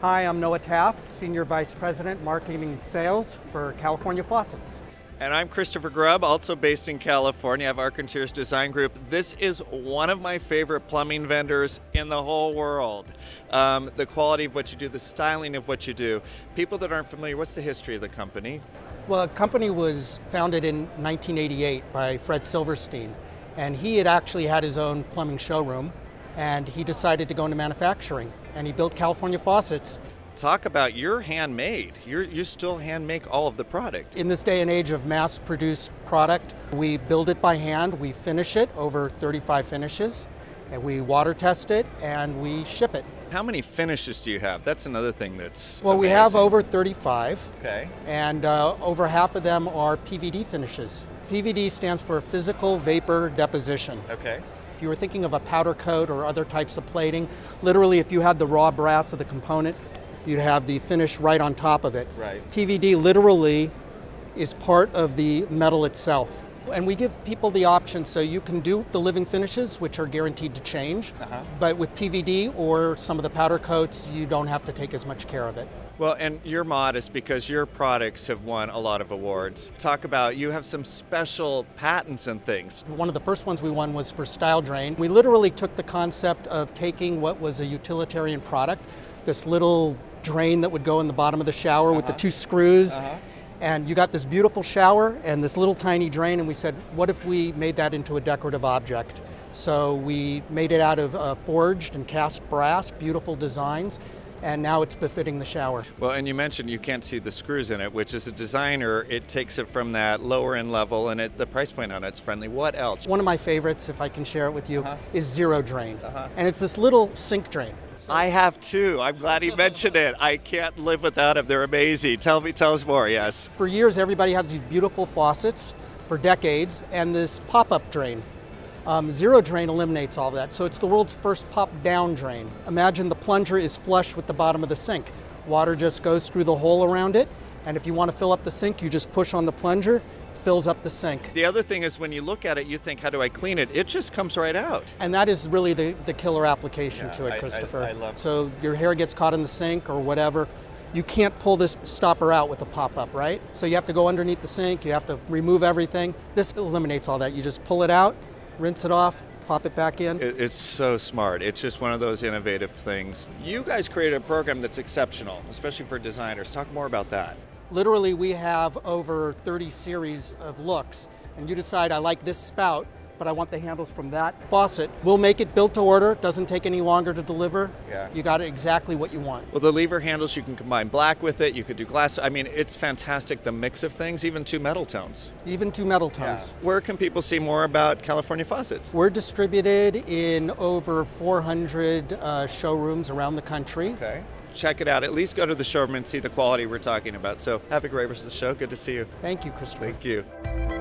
Hi, I'm Noah Taft, Senior Vice President, Marketing and Sales for California Faucets. And I'm Christopher Grubb, also based in California. I have Arch-Interiors Design Group. This is one of my favorite plumbing vendors in the whole world. The quality of what you do, the styling of what you do. People that aren't familiar, what's the history of the company? Well, the company was founded in 1988 by Fred Silverstein, and he had actually had his own plumbing showroom, and he decided to go into manufacturing, and he built California Faucets. Talk about you're handmade. You still hand make all of the product. In this day and age of mass-produced product, we build it by hand, we finish it, over 35 finishes, and we water test it, and we ship it. How many finishes do you have? That's another thing that's Well, amazing. we have over 35, Okay. and over half of them are PVD finishes. PVD stands for physical vapor deposition. Okay. If you were thinking of a powder coat or other types of plating, literally if you had the raw brass of the component, you'd have the finish right on top of it. Right. PVD literally is part of the metal itself. And we give people the option so you can do the living finishes, which are guaranteed to change, but with PVD or some of the powder coats, you don't have to take as much care of it. Well, and you're modest because your products have won a lot of awards. Talk about, you have some special patents and things. One of the first ones we won was for ZeroDrain. We literally took the concept of taking what was a utilitarian product, this little drain that would go in the bottom of the shower with the two screws, and you got this beautiful shower and this little tiny drain, and we said, what if we made that into a decorative object? So we made it out of forged and cast brass, beautiful designs, and now it's befitting the shower. Well, and you mentioned you can't see the screws in it, which as a designer, it takes it from that lower end level, and the price point on it's friendly. What else? One of my favorites, if I can share it with you, is ZeroDrain, and it's this little sink drain. I have two. I'm glad he mentioned it. I can't live without them. They're amazing. Tell us more, yes. For years, everybody had these beautiful faucets for decades, and this pop-up drain. ZeroDrain eliminates all of that, so it's the world's first pop-down drain. Imagine the plunger is flush with the bottom of the sink. Water just goes through the hole around it, and if you want to fill up the sink, you just push on the plunger, fills up the sink. The other thing is when you look at it, you think, how do I clean it? It just comes right out. And that is really the killer application to it, Christopher. I love it. So your hair gets caught in the sink or whatever, you can't pull this stopper out with a pop-up, right? So you have to go underneath the sink, you have to remove everything. This eliminates all that. You just pull it out, rinse it off, pop it back in. It's so smart. It's just one of those innovative things. You guys created a program that's exceptional, especially for designers. Talk more about that. Literally, we have over 30 series of looks, and you decide, I like this spout, but I want the handles from that faucet. We'll make it built to order. It doesn't take any longer to deliver. Yeah. You got it exactly what you want. Well, the lever handles, you can combine black with it. You could do glass. I mean, it's fantastic, the mix of things, even two metal tones. Even two metal tones. Yeah. Where can people see more about California Faucets? We're distributed in over 400 showrooms around the country. Okay. Check it out. At least go to the showroom and see the quality we're talking about. So have a great rest of the show. Good to see you. Thank you, Christopher. Thank you.